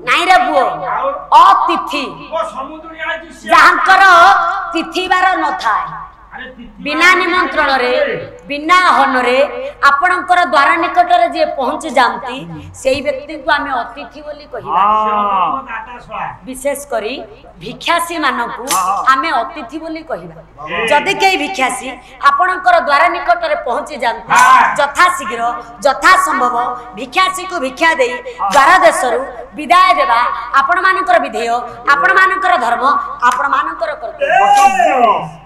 नाई रे पुओ अतिथि जहांकर तिथिबार न थाए बिना निमंत्रण रे बिना हन रे आपणकर द्वार निकट रे जे पहुंच जानती सेही व्यक्ति को आमे अतिथि बोली कहिबा विशेष करी भिक्षासी मानकु आमे अतिथि बोली कहिबा जदि केही भिक्षासी आपणकर द्वार निकट रे पहुंच जानती यथा शीघ्र यथा संभव भिक्षासी को भिक्षा देई द्वार देशरु विदाय देबा आपण मानकर विधेय आपण मानकर धर्म आपण मानकर कर्तव्य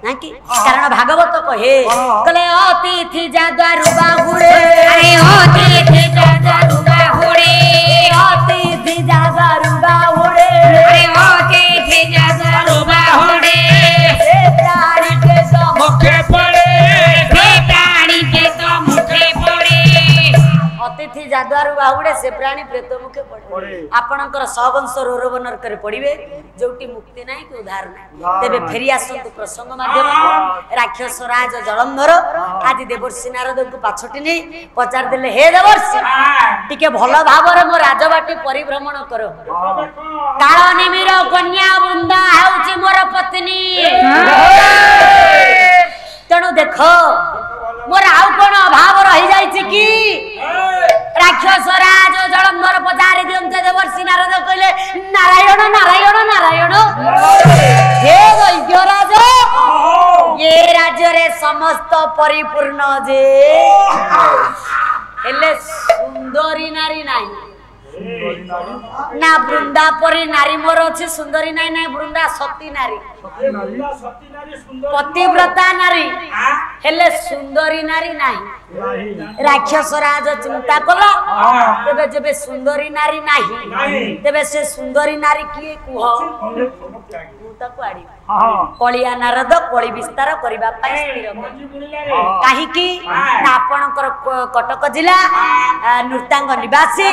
ना कि कारण भागवत कहे कले अतिथि जा द्वारु बाहुड़े अरे अतिथि जा द्वारु बाहुड़े अतिथि जा द्वारु बाहुड़े अरे अतिथि जा द्वारु बाहुड़े ए प्राणी के तो मुखे पड़े ए प्राणी के तो मुखे पड़े अतिथि जा द्वारु बाहुड़े से प्राणी प्रेत मुखे पड़े आपणकर सहवंश रोरव नरक पड़िबे जोटी मुक्ति नाही कि उद्धार नाही तेबे फेरी आसंतु प्रसंग माध्यम राक्षस राज जलंधर आज देवर्षि नारद को पाछटी नै पचार देले हे देवर्षि टिके भलो भाबरे मो राजबाटी परिभ्रमण करो काळ निमिर कन्या वृंदा हेउची मोर पत्नी तेणु देखो मोर आउ कोन अभाव रहि जाय छी कि राक्षस राज जलंधर पचारि दियंते देवर्षि नारद कहले नारायण नारायण नारायण हे दैत्यराज ये राज्य रे समस्त परिपूर्ण जे हेले सुंदरी नारी नाही ना वृंदा परी नारी मोर अछि सुंदरी नाही ना वृंदा सती नारी पतिव्रता नारी हेले सुंदरी नारी नाही राक्षस राज चिंता कला तेबे जेबे सुंदरी नारी नाही तेबे से सुंदरी नारी किए कुह कलिया नारद कली विस्तार करबा पई स्थिर काहे कि आपणकर कटक जिला नृतांग निवासी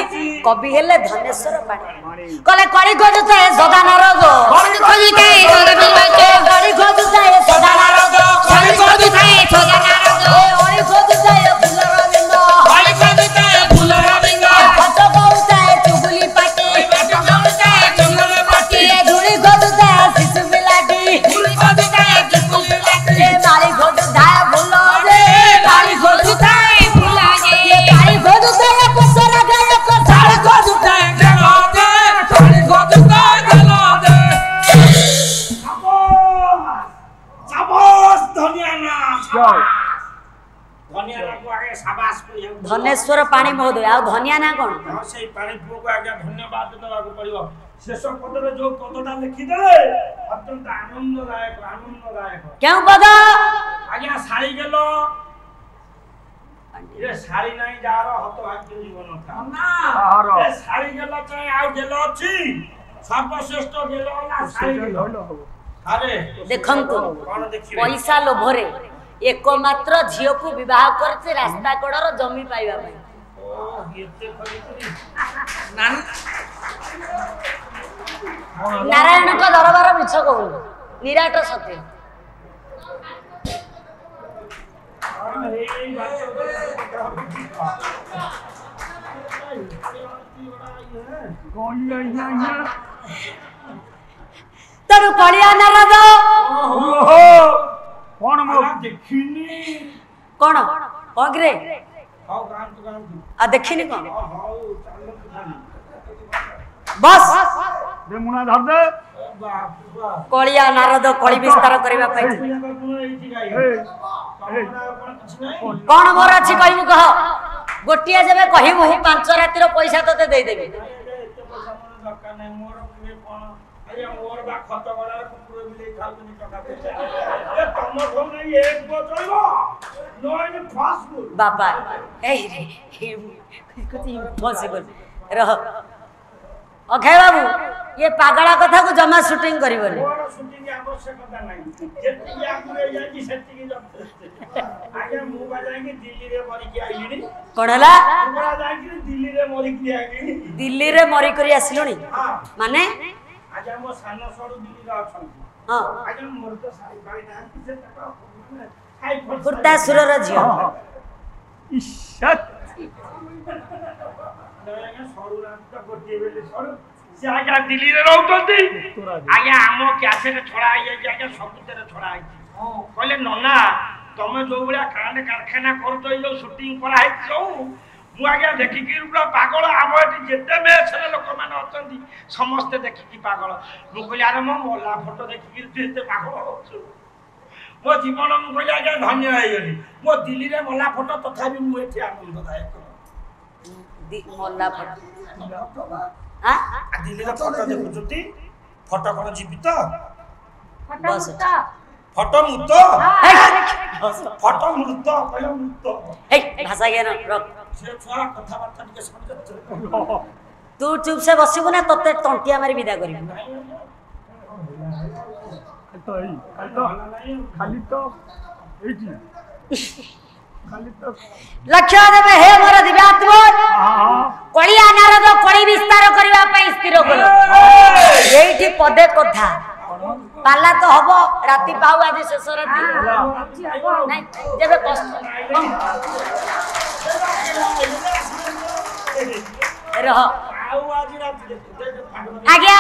कवि हेले धनेश्वर पाणी कले कली गजते सदा नारद कली गजते सदा नारद कली गजते सदा नारद ओली गजते फुलरविंद ओली गजते फुलरविंद हट गौते चुगली पाटी हट गौते चुगली पाटी धुली गजते शिशु बिलाटी धुली गजते शिशु बिलाटी मारी गजते फुल रे मारी गजते फुल रे मारी गजते कसर गय कसर गजते गलो दे मारी गजते गलो दे शाबाश धन्यना धनेश्वर पाणी महोदय आ धनिया ना कोन से पाणी पुओ को आज्ञा धन्यवाद देबा को पड़िबो शेष पद रे जो पदटा लिखि देले अत्यंत आनंददायक क्यों पद आज्ञा सारी गेलो ये सारी नाही जार हत भाग्य जीवन था ना ए सारी गेलो चाहे आ गेलो अछि सर्वश्रेष्ठ गेलो ना सारी गेलो अरे देखंतु पैसा लोभरे एकमात्र झियो को विवाह करते रास्ता कड़र जमी पाइबा भाई नारायण को दरबार मिछ कहू निराट सत्य तरू कलिया नारद कौन मो देखिनी कौन अग्रे आ देखिनी कौन बस दे मुना धर दे कलिया नारद कली विस्तार करबा पाइ कौन मोर अछि कहबू कह गोटिया जेबे कहबू 5 रातिर पैसा तते देई देबे मोर बा खत गला कुकुर बिले खालनी टका पैसा ए तम ठो नै एक बचइबो नोइन फासबुल बाबा ए कुछ इम्पॉसिबल रह अखय बाबू ये पागला कथा को जमा शूटिंग करिवले मोर शूटिंग आवश्यकता नै जेति आगुरे जाई सेति की आगे मु बाजांगे दिल्ली रे मरि के आइलिनी कोनला मुरा जाई दिल्ली रे मरि के आइलिनी दिल्ली रे मरि करी आसिलोनी माने आज हम सानो सडू दिल्ली रा छन हां आज मोर तो सारी बाई ना किसे तक फुर्तासुर झियो आज्ञा दिल्ली रे रहउतंती आज्ञा आम कैसेट छड़ा आई आज्ञा सबुतरे छड़ा आई कहले नना तमे जो बलिया कांड कारखाना करतो जो शूटिंग करा है जो मु आज्ञा देखि कि पूरा पागल आम एटी जेते मेछरे लोक माने अछंती समस्त देखि कि पागल मु कहले अरे मो मोला फोटो देखि कि जेते पागल होछु मो जीवन मु कहले आज्ञा धन्य होई गली मो दिल्ली रे मोला फोटो तथापि मु एठी आनंददायक मोला फोटो हां दिल्ली रे फोटो देखुछती फोटो कोन जीवित बस फोटो मुत फोटो मृत कहले मृत ए भाषा ज्ञान रख से छुआ कथा बार्ता के समझ तू चुप से बसिबु ना तते टंटिया मारी विदा करिबु लक्ष्य देवे हे मोर दिव्यात्मा कलिया नारद कली विस्तार करबा पई स्थिर कलो एठी पदे कथा पाला तो हबो राती पाऊ आज शेष राती नहीं जेबे कष्ट रह आज्ञा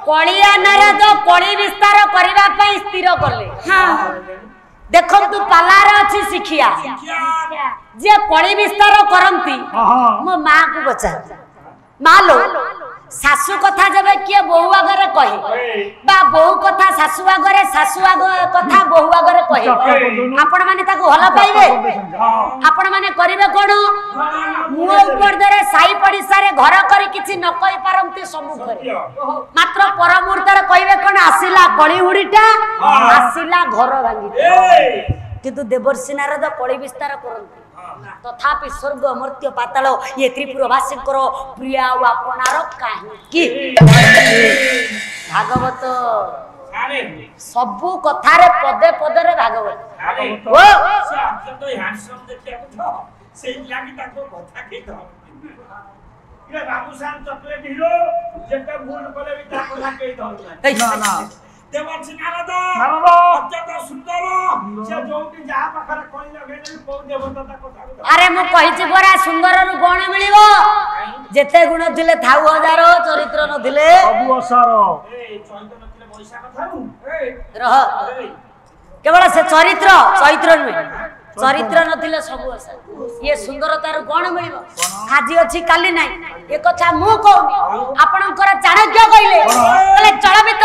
कलिया नारद कली विस्तार करबा पई स्थिर करले हां देखम तू पालार अछि सिखिया जे कली विस्तार करंती मो मां को बचा मां लो सासु कथा जबे किए बहु आगरे कहे बा बहु कथा सासु आगरे कथा बहु आगरे कहे आपण माने ताको हला पाइबे आपण माने करिवे कोन मु ऊपर दरे साई पडिसा रे घर करी किछि न कहि पारंती सम्मुख रे मात्र पर मुहूर्त रे कहिवे कोन आसिला कली हुडीटा आसिला घर भांगी किंतु देवर्षि नारद कली विस्तार करंती तथापि स्वर्ग अमर्त्य पाताल ये त्रिपुरवासी करो प्रिय आपनार काहे भागवत सबु कथारे पदे पदे रे भागवत ओ से अत्यंत हैंडसम देखिया तो से लागी ताको कथा के तो इले बाबूसान चॉकलेट हीरो जेते भूल कोले भी ताको लागे तो ना ना देवर्षि नारद अत्यंत सुंदर से जोटी जा पाखरे कोई लगेले को देवता ताको अरे मु कहिछि बरा सुंदर रु कोन मिलिबो जेते गुण थिले थाउ हजार चरित्र नथिले सबु असार ए चरित्र नथिले पैसा कथारू ए रह केवल से चरित्र नुहे चरित्र नथिले सबु असार ये सुंदरतार कोन मिलिबो आज अछि काली नाही ए कथा मु कहूनी आपनकर चाणक्य कइले कले चलबित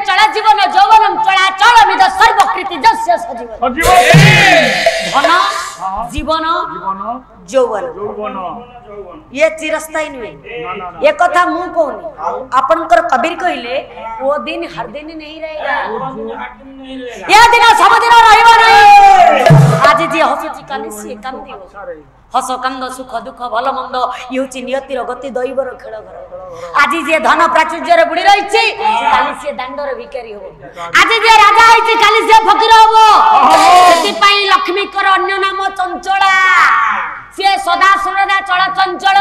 चल जीवन यौवनम चला चलमिद सर्वकृति जस्य सजीवन धन जीवन यौवन ये चिरस्थायी नुहे ये कथा मु कहूनी आपनकर कबीर कइले वो दिन हर दिन नहीं रहेगा ये दिन सब दिन रहइबो नहीं आज जे हसुची काली से कांदिबो हस कांद सुख दुख भल मंद इउची नियतिर गति दैवर खेल घर आज जे धन प्राचुर्य रे बुडी रहिछि काली से दांडर भिखारी हो आज जे राजा आइछि काली से फकीर होबो सेति पई लक्ष्मी कर अन्य नाम चंचला से सदा सर्वदा चल चंचल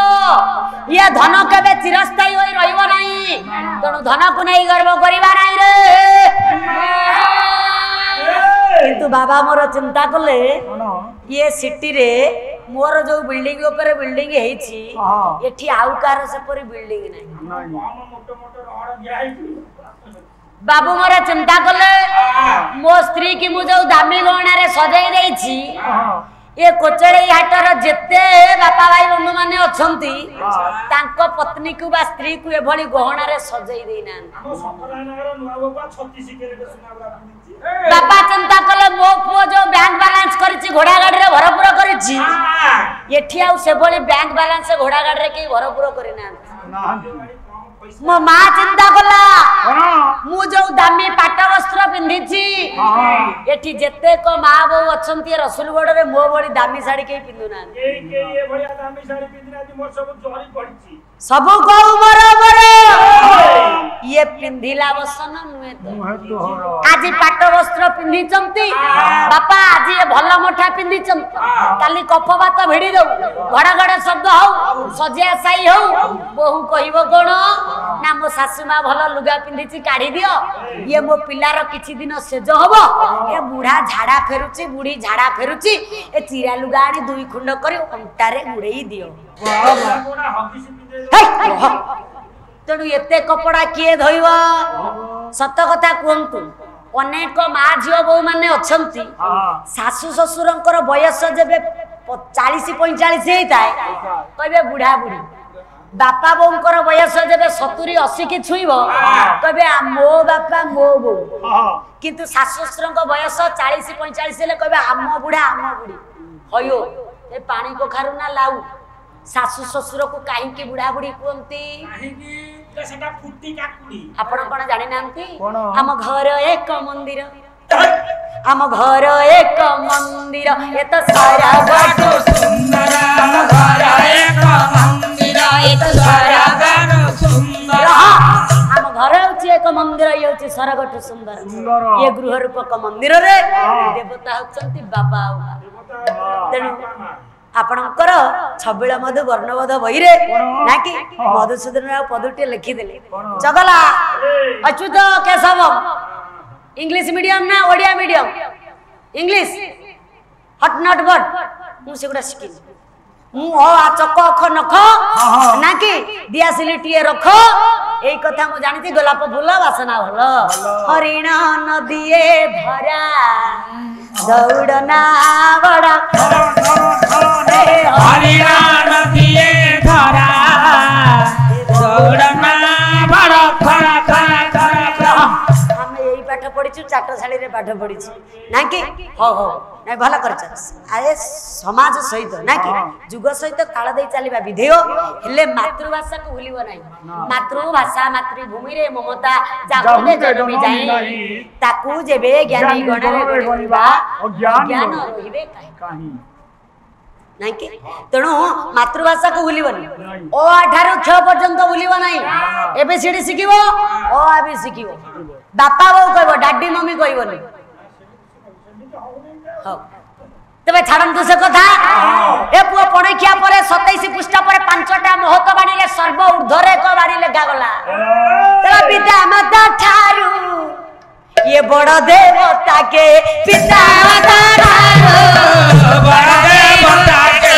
ये धन केबे चिरस्थायी होई रहइबो नाही तणु धन को नै गर्व करिबा नाही रे किंतु बाबा मोर चिंता कले ये सिटी रे मोर जो बिल्डिंग ऊपर बिल्डिंग हेछि एठी आउ कार से परी बिल्डिंग नाही मोटो मोटो रड दिया है बाबू मोर चिंता कले मो स्त्री की मु जो दामी गहना रे सजाई देछि ये कोचड़े हाटर जेते बापा भाई बंधु माने अछंती तांको पत्नी को बा स्त्री को एभली गहना रे सजाई देना हम सपरानगर नुआ बाबा 36 के सुनाबरा बापा चिंता कले मो पुओ जो बैंक बैलेंस करिछि घोड़ा गाड़ी रे भरपूर करिछि एठी आउ से भली बैंक बैलेंस घोड़ा गाड़ी रे के भरपूर करि ना मो मां चिंता कला मु जो दामी पाटा वस्त्र पिंधिछि एठी जेते को मां बो अछंती रसुलगढ़ रे मो बड़ी दामी साड़ी के पिंधु ना ये बढ़िया दामी साड़ी पिंधिना मोर सब जोरी पड़िछि सब को मोर ये पिंधिला बसन नुहे तो आज पाट वस्त्र पिंधिचंती बापा आज ये भल मठा पिंधिचंती काली कफबात भिड़ी दो घड़ शब्द हौ सजिया साई हौ बहु कहबो कोन ना मो सासु मा भल लुगा पिंधिची काढी दियो ये मो पिलार किछि दिन सेज हबो ए बुढ़ा झाड़ा फेरुची बुढ़ी झाड़ा फेरुची ए चिरा लुगा आनी दुई खुंड करी अंटारे गुड़ेई दियो तेणु एते कपड़ा किए धोइब सत कथा कहतु अनेक माँ झील बो मैंने अच्छा शाशु शशुर बयस जब 40-45 होता है कहे बुढ़ा बुढ़ी बापा बोर बयस जब 70-80 की छुईब कहे मो बापा मो बो किंतु शाशु शशुर बयस 40-45 हेले कहे आम बुढ़ा आम बुढ़ी हयो ए पानी कखारु ना लाऊ शाशु शशुर को कहीं बुढ़ा बुढ़ी कहती आपण कौन जानी नांती आम घर एक मंदिर आम घर एक मंदिर ये तो सारा बड़ सुंदर आम घर एक मंदिर ये तो सारा बड़ सुंदर आम घर होची एक मंदिर ये होची सरगठ सुंदर ये गृह रूपक मंदिर रे देवता होचंती बाबा तेणु आपणकर छबिल मधु वर्णबोध बही रे ना कि मधुसूदन राव पदुटे लिखिदेले चगला अच्युत केशव इंग्लिश मीडियम ना ओडिया मीडियम इंग्लिश हट नट बट मु सेगुडा शिखि मु ओ आ चक अख नख ना कि दियासिली टिए रख एई कथा मु जानिति गोलाप फूल वासना भल हरिण नदीए धरा दौड़ना बड़ा हरिण नदीए धरा दौड़ना बड़ा खरा खरा खरा हम यही पाठ पढ़ी चाटशाली रे पाठ पढ़ी ना कि हो हो नहीं भल कर आए समाज सहित ना कि जुग सहित ताल दे चलवा विधेय हेले मातृभाषा को भूलिब नहीं मातृभाषा मातृभूमि रे ममता जागुदे जन्मी जाई ताकू जेबे ज्ञानी गणरे गणिबा ज्ञान रहिबे काहे नहीं कि तेणु मातृभाषा को भूलिबनी ओ आठारु छ पर्यंत भूलिब नहीं एबीसीडी शिखिबो ओ आ भी शिखिबो बापा बो कहबो डाडी मम्मी कहबोनी हो तबे छाड़ंतु से कथा ए पुओ पणखिया परे 27 पृष्ठ परे 5टा महत बाणी रे सर्व ऊर्ध्वरे को बाणी लेखा गला तबे पिता माता ठारू ये बड़ देवता के पिता माता ठारू बड़ा देवता के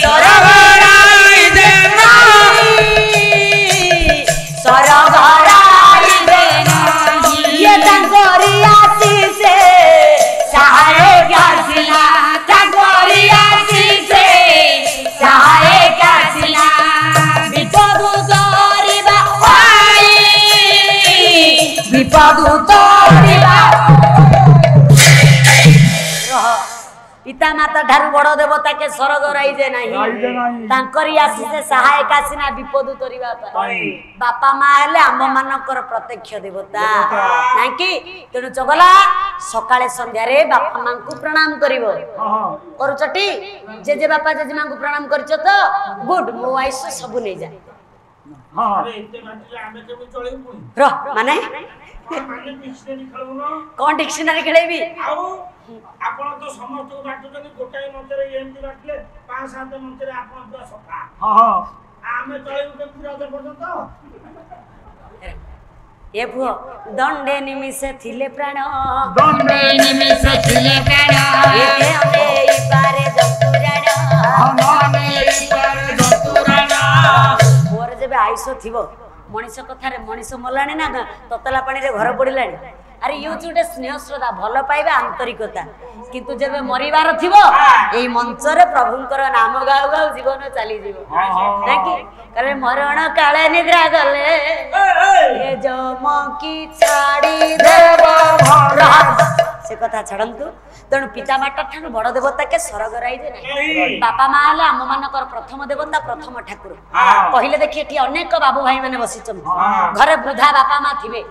सरवराई देना सरवराई देना ये तंगोरी आशीष से सहाय कासिला तंगोरी आशीष से सहाय कासिला विपद तोरिबा पाई विपद तोरिबा पिता माता ठारू बड़ देवता के स्वर्ग राइजे नहीं तांकरी आशीष सहायक आसीना विपद तोरिबा पाई बापा माँ हेले आम मानकर प्रत्यक्ष देवता ना कि तेणु चगला सकाळे संध्या रे बापा माँ को प्रणाम करिवो करूचटी जेजे बापा जेजे माँ को प्रणाम करछ तो गुड मो आइस सब नै जा रो माने कौन डिक्शनरी खेलेबी आपण तो समस्त बाटुजनी गोटाई मंत्रे एमडी बाटले 5-7 मंत्रे आपण पूरा सफा आमे चलेउ के पूरा पर्यंत ए पुओ दंडे निमिषे थिले प्राण दंडे निमिषे थिले प्राण एते हमे इपारे जंतुराण हमाने इपारे जंतुराण मोर जेबे आयुष थिबो मनीष कथारे मनीष मलाणी ना ततला पानी रे घर पड़िलाणी अरे ये गोटे स्नेह श्रद्धा भल पाइबा आंतरिकता किंतु जब मरिबार थिबो एई मंच रे प्रभुंकर नाम गाउ गाउ जीवन चली जीवो ना कि करे मरण काले निद्रा गले ए जम की छाड़ी देबो घर से कथा छड़ंतु तेणु पिता माता ठानु बड़ देवता के स्वर्ग राइजे नहीं बापा माँ हेले आम मानकर प्रथम देवता प्रथम ठाकुर कहले देखिए एठी अनेक बाबू भाई माने बसिचन घरे वृद्धा बापा माँ थिबे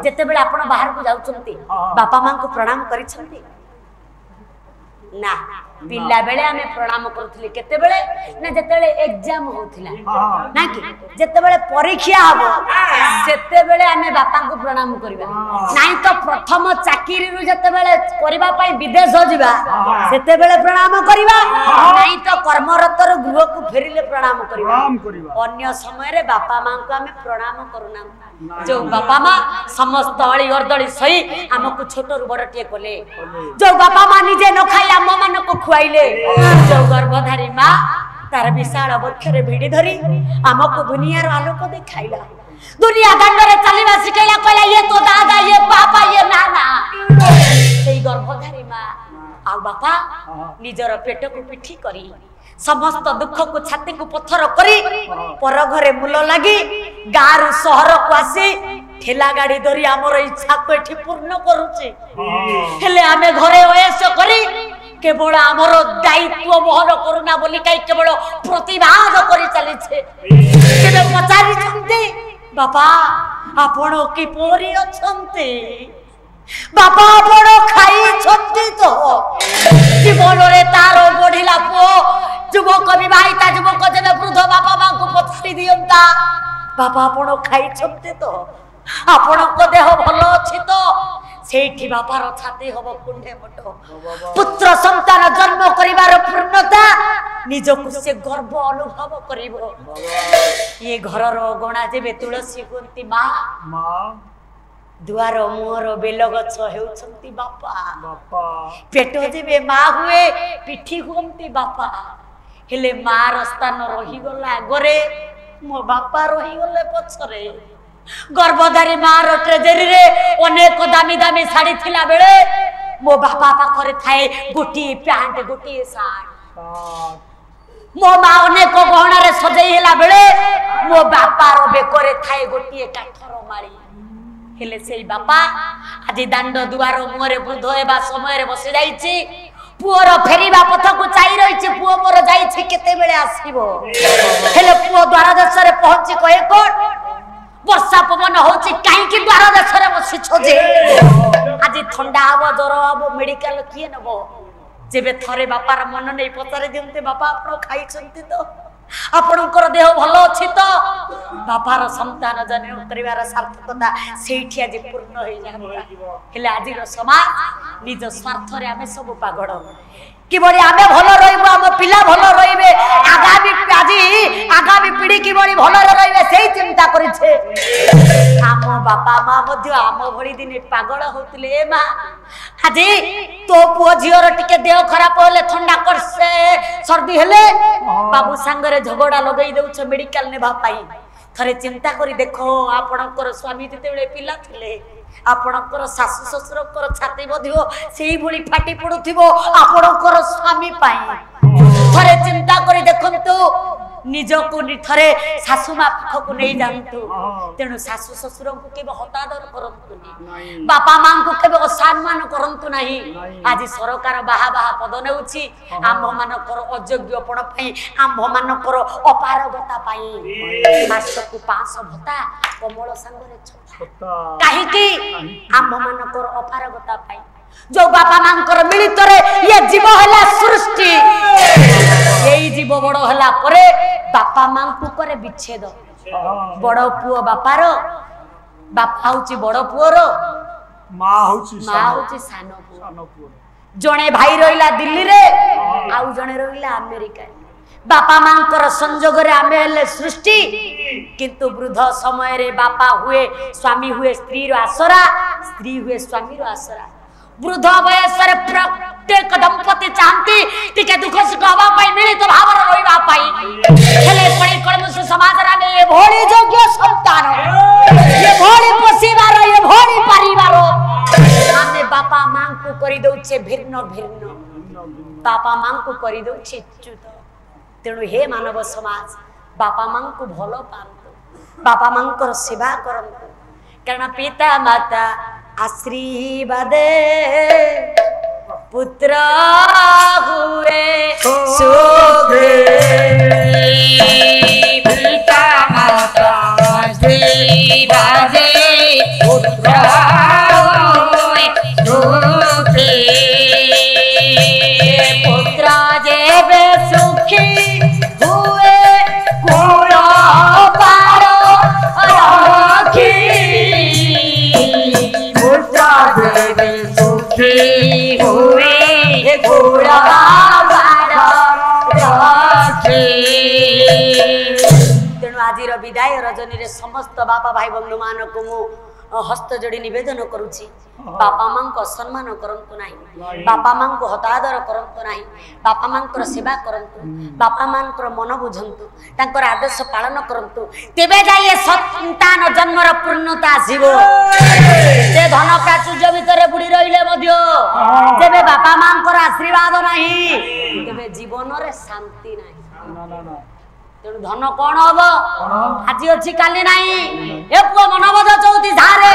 जेते बेले आपण बाहर को जाउचंती बापा माँ को प्रणाम करिसंती ना पिला बेले आमे प्रणाम करथले केते बेले ना जेते बेले एग्जाम होथिला ना कि जेते बेले परीक्षा हबो सेते बेले आमे बापा को प्रणाम करिबा नाही तो प्रथम चाकरी रु जते बेले करिबा पई विदेश जिबा सेते बेले प्रणाम करिबा नाही तो कर्मरत रो गृह को फेरिले प्रणाम करिबा अन्य समय रे बापा मां को आमे प्रणाम करूना जो बापा मां समस्त अळी गर्दळी सही हमको छोट रु बड़ टे कोले जो बापा मां निजे न खाई हम मन को खुआइले जो गर्भधारी मां तार विशाल वक्षरे भिड़ी धरी हमको दुनिया आलोक देखाइला दुनिया दंडरे चलीबा सिखैला कहला ये तो दादा ये पापा ये नाना सेई गर्भधारी मां आ बापा निजर पेट को पिठी करी समस्त दुख को छाती को पत्थर करी पर घरे मूल लगी गारू शहर को आसी ठेला गाड़ी धरी हमर इच्छा को एठी पूर्ण करूची हेले आमे घरे ओएस करी केवल आमर दायित्व बहन करूना बोली कई केवल प्रतिवाद करी चली छे केबे पचारि छंती बापा आपण की पोरी अछंती बापा आपण खाई छंती तो जीवन रे तारो बढ़िला पो युवक विवाहिता युवक जेबे वृद्ध बापा मां को पचारि दियंता बापा आपण खाई छंती तो आपण को देह भलो अछि तो सेठी बापार छाती हबो कुंडे मटो पुत्र संतान जन्म करिवार पूर्णता निजको से गर्व अनुभव करिवो ये घर रो गणा जेबे तुलसी कुंती मां दुआर मोर बेल गछ हेउछंती बापा पेट जेबे मां हुए पिठी हुंती बापा हेले मार स्थान रही गला गरे मो बापा रही गले पछरे गर्भधारी मार ट्रेजरी रे अनेक दामी दामी साड़ी थिला बेले मो बापा पाखरे थाए गोटी पैंट गोटी सार्ट मो मां अनेक गहना रे सजई हेला बेले मो बापा रो बेकरे थाए गोटी काठर मारी हेले सेई बापा आज दांड दुआर मुहरे वृद्ध हेबा समय रे बसि जाईची पुअर फेरिबा पथ को चाहि रहिची पुओ मोर जाईची केते बेले आसीबो हेले पुओ द्वार देश रे पहुंची कहे कोट वर्षा पवन होची काई कि द्वार देशरे बसी छोजे आज ठंडा हबो जर हबो मेडिकल किए नबो जेबे थरे बापार मन नै पचारे दियंते बापा आपण खाई छंती तो आपणकर देह भलो अछि तो बापार संतान जन्म करिवार सार्थकता सेठी आज पूर्ण होई जाबा हेले आज रो समाज निज स्वार्थ रे आमे सब पागड़ कि बड़ी आमे भलो रहिबो हम पिला भलो रहिबे आगामी पीढ़ी की बड़ी भलो रहिबे सेही चिंता करि छे आम बापा मां मध्य आम भड़ी दिन पागल होतले ए मां आज तो पुओ झियर टिके देह खराब होले ठंडा करसे सर्दी हेले बाबू संगरे झगड़ा लगई देउछ मेडिकल नेबा पाई थरे चिंता करी देखो आपणकर स्वामी जते बेले पिला थिले आपणकर सासु ससुरकर छाती बधियो सेही भली फाटी पडुथिबो आपणकर स्वामी पाई थरे चिंता करी देखंतु निजको थरे सासु मा पाखको नै जानतु तेनु सासु ससुर को केबे हतादर करंतु नहीं बापा मां को केबे सम्मान करंतु नहीं आज सरकार बाहा बाहा पद नेउछि आम्भ मानकर अयोग्यपण पई आम्भ मानकर अपारगता पई मासको 500 भत्ता कमल संगरे छता काहे कि आम्भ मानकर अपारगता पई जो बापा मांकर मिलित रे ये जीव हला सृष्टि यही जीव बड़ हला परे बापा मां को करे विच्छेद बड़ पुओ बापार बापा होची बड़ पुओर मां होची सानो पुओ जणे भाई रहिला दिल्ली रे आउ जणे रहिला अमेरिका बापा मांकर संजोग रे आमे हले सृष्टि किंतु वृद्ध समय रे बापा हुए स्वामी हुए स्त्री रो आसरा स्त्री हुए स्वामी रो आसरा वृद्ध वयस रे प्रत्येक दंपति चाहती टिके दुख सुख हवा पाई मिलित भावर रहिबा पाई हेले पड़ी कलमुस समाज रे ए भोली योग्य संतान ये भोली पसीबार ये भोली परिवार आमे बापा मां को करी दउछे भिन्न भिन्न बापा मां को करी दउछे च्युत तेणु हे मानव समाज बापा मां को भलो पांतु बापा मां को सेवा करंतु कारण पिता माता आशीर्वाद पुत्र हुए सुख पिता माता आशीर्वाद पुत्र हुए सुख पुत्र जेबे सुखी हुए कुल पार रखी रे समस्त बापा भाई बंधु मान को मु हस्त जोड़ी निवेदन करुछि बापा मां को सम्मान करंतु नाही बापा मां को हतादर करंतु नाही बापा मां को सेवा करंतु बापा मां को मन बुझंतु तांकर आदेश पालन करंतु तेबे जाई संतान जन्मर पूर्णता आसीबो से धन प्राचुर्य भितरे बुडी रहिले मध्य जेबे बापा मां को आशीर्वाद नाही तेबे जीवन रे शांति नाही तेणु धन कौन हम आज अच्छी काली नहीं ए पुओ मनोबोध चौथी झारे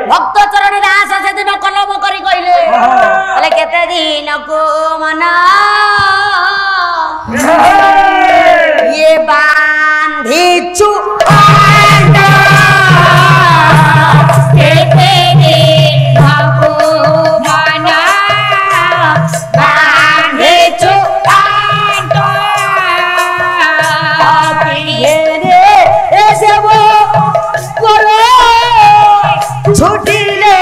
भक्त चरण दास से दिन कलम करी कहले बोले केते दिन को मना ये बांधी चु केते दिन को मना बांधी चु छोटी ले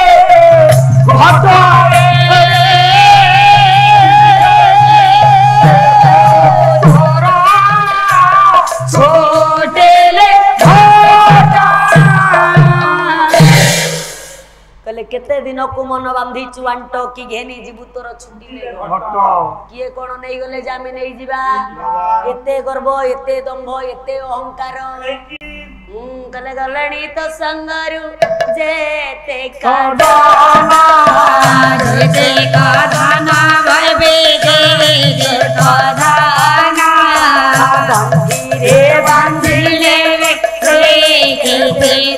कले केते दिन को मन बांधी चुआंट की घेनी जीवु तोर छुटी ले किए कोन नहीं गले जामे नहीं जीवा एते गर्व एते दंभ एते अहंकार कले गलणी तो संगरु जेते कदाना जेते कदाना भरबे जे कदाना गंभीरे बांधिले रे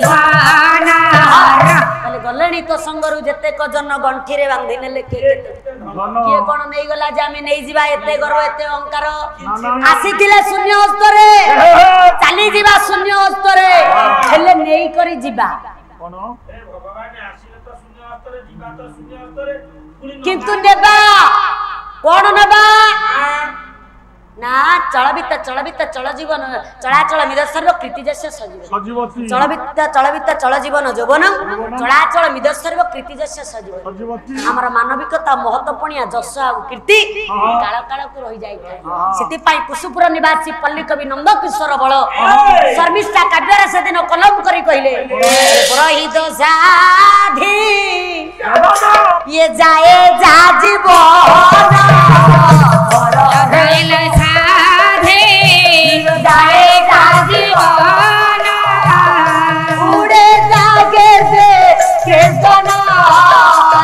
धाना कले गलणी तो संगरु जेते कजन गंठी रे बांधिले लेके किए कोन नहीं गला जामे नहीं जीवा एते गर्व एते अहंकार आसीथिले शून्य हस्तरे चाली जीवा शून्य हस्तरे हेले नेई करी जीवा कोन ए भगवान आसीले तो शून्य हस्तरे जीवा तो शून्य हस्तरे किंतु नेबा कोन नेबा ना चल जीवन चलाचल मिदस्वर कृति जस्य सजीवन चल जीवन जौवन चलाचल मिदस्वर कृति जस्य सजीवन हमर मानविकता महत्वपूर्ण जस आ कीर्ति काल काल को रही जाय सेति पई कुसुपुर निवासी पल्ली कवि नंद किशोर बळ शर्मिष्ठा काव्य रे सेदिन कलम करी कहिले प्रहित साधी ये जाए जा जीवन जाएगा जीवन उड़े जागे से कृष्णा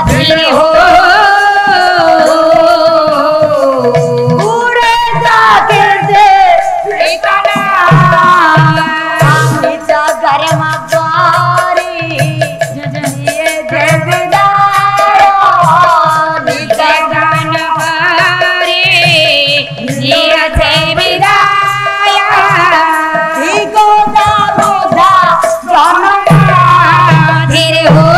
धीरे हो उड़े जागे से कृष्णा हम जागर मगरी ये देवदार निकटन करे ये देवदार धीरे हो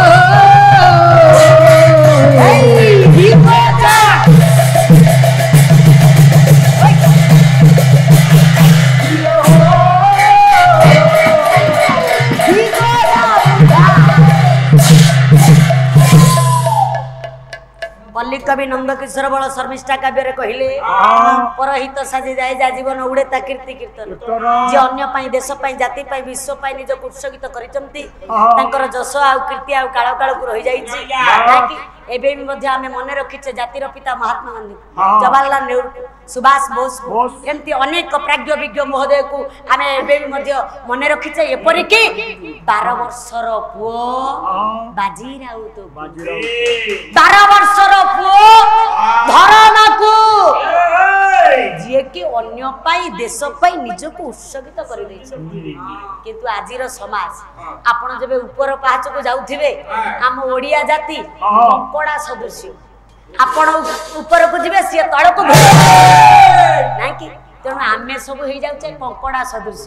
पल्ली कवि नंद किशोर बल शर्मिष्ठा काव्य कहले परहित साजी जाए जा जीवन उड़े ता कीर्ति कीर्तन जे अन्य पाई देश पाई जाति पाई विश्व पाई निज उत्सर्गित करिसंती तांकर जस आ कीर्ति आ काल काल को रही जाईछि कि एबे भी मध्य आमे मने रखिछे जातिर पिता महात्मा गांधी जवाहरलाल नेहरू सुभाष बोस एमती अनेक प्राज्ञ विज्ञ महोदय को आमे एबे भी मध्य मने रखिछे एपरि कि 12 वर्षर पुओ बाजी राउत 12 वर्षर पुओ धरना को जे कि अन्य पाई देश पाई निज को उत्सर्गित करि दैछ किंतु आजिर समाज आपण जेबे ऊपर पाहाच को जाउथिबे हम ओडिया जाति कंकड़ा सदृश आपण ऊपर को जिबे से तळ को नाही कि तेणु आमे सब हो जाउचे कंकड़ा सदृश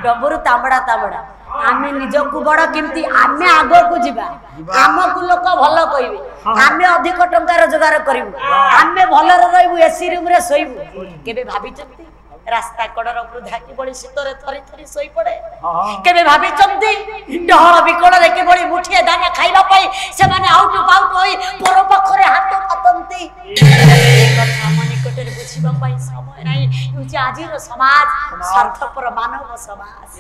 डबरू तांबड़ा तांबड़ा आमे निज को बड़ किमती आमे आगो को जिबा आमको लोक भलो कहिबे आमे अधिक टंका रोजगार करिवु आमे भलो रहइबु एसी रूम रे सोइबु केबे भाबी चंती रास्ता कड़र वृद्धा कि बड़ी शीतरे थरी थरी सोई पड़े केबे भाबी चंती डहर बिकड़ रे के बड़ी मुठिए दाना खाइबा पई से माने आउट पाउट होई पर पखरे हाथ पातंती कथा मन निकटरे बुझिबा पई समय ନାହିଁ ହେଉଛି ଆଜିର ସମାଜ ସ୍ୱାର୍ଥପର ମାନବ ସମାଜ।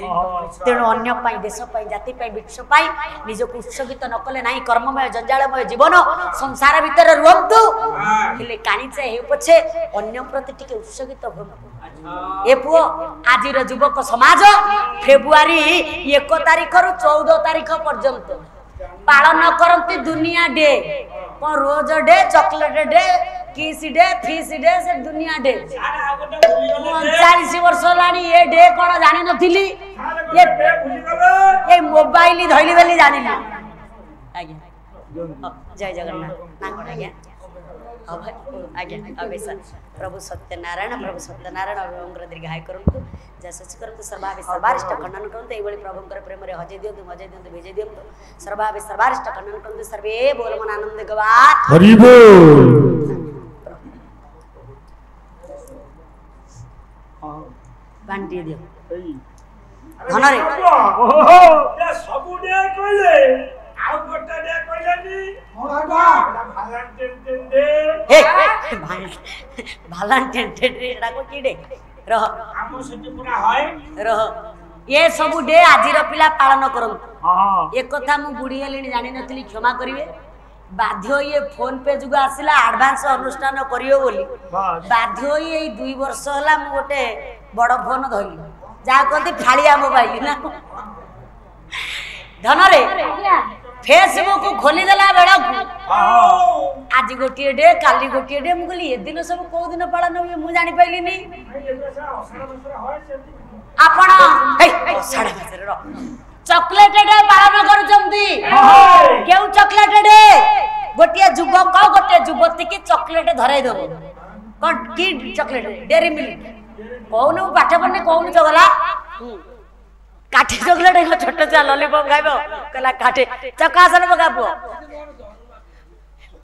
ତେଣୁ ଅନ୍ୟ ପାଇଁ ଦେଶ ପାଇଁ ଜାତି ପାଇଁ ବିଶ୍ୱ ପାଇଁ ନିଜକୁ ଉତ୍ସର୍ଗିତ ନ କଲେ ନାହିଁ କର୍ମମୟ ଜଞ୍ଜାଳମୟ ଜୀବନ ସଂସାର ଭିତରେ ରୁହନ୍ତୁ ହେଲେ କାଣିଚେ ହେଉ ପଛେ ଅନ୍ୟ ପ୍ରତି ଟିକେ ଉତ୍ସର୍ଗିତ ହୁଅନ୍ତୁ। ଏ ପୁଅ ଆଜିର ଯୁବକ ସମାଜ ଫେବୃଆରୀ 1 ତାରିଖରୁ 14 ତାରିଖ ପର୍ଯ୍ୟନ୍ତ ପାଳନ କରନ୍ତି ଦୁନିଆ ଡେ କଣ rose day chocolate day kiss day ଫିସ୍ ଡେ ସେ ଦୁନିଆ ଡେ 39 ବର୍ଷ ହେଲାଣି ଏ ଡେ କଣ ଜାଣିନଥିଲି ଏ ମୋବାଇଲ ଧଇଲି ବୋଲି ଜାଣିଲି। ଆଜ୍ଞା ଜୟ ଜଗନ୍ନାଥ ନା କଣ ଆଜ୍ଞା ଆଜ୍ଞା ଅବେଶା प्रभु सत्यनारायण अभयंकर दीर्घाय करंतु जयसच करंतु सर्वाभि सर्वारिष्ट खंडन करंतु एवली प्रभुंकर प्रेम रे हजे दियंतु मजे दियंतु भेजे दियंतु सर्वाभि सर्वारिष्ट खंडन करंतु सर्वे बोल मन आनंद गवात हरि बोल बांटी दियो धन रे ये सब डे कहले आउ गोटा डे कहलेनी मोरागा भालेंटाइन डे हे भालेंटाइन डे राको की डे रह आमो सेति पूरा होय रह ये सब डे आजिर पिला पालन करंतु हां एक कथा मु बुढ़ी हेलिनी जानि नथली क्षमा करिवे बाध्य ये फोन पे जुग आसिला एडवांस अनुष्ठान करियो बोली बाध्य ये 2 वर्ष होला मु गोटे बड़ फोन धइली जा कहती फालिया मोबाइल ना धन रे फेसबुक खोली देला बेड़ा आज गोटे डे काली गोटे डे मु कहली ए दिन सब को दिन पालन हुए मु जानि पाइली नी आपण हे साडा बजर रो चॉकलेट डे पालन करूचंती केउ चॉकलेट डे गोटे युवक गोटे युवती की चॉकलेट धराई दबो कोन की चॉकलेट डेरी मिल्क कौन पाठ पढ़ने कौन चगला काठी चॉकलेट छोट चा लॉलीपॉप खाइबो कहला काठी चका सन पका पुओ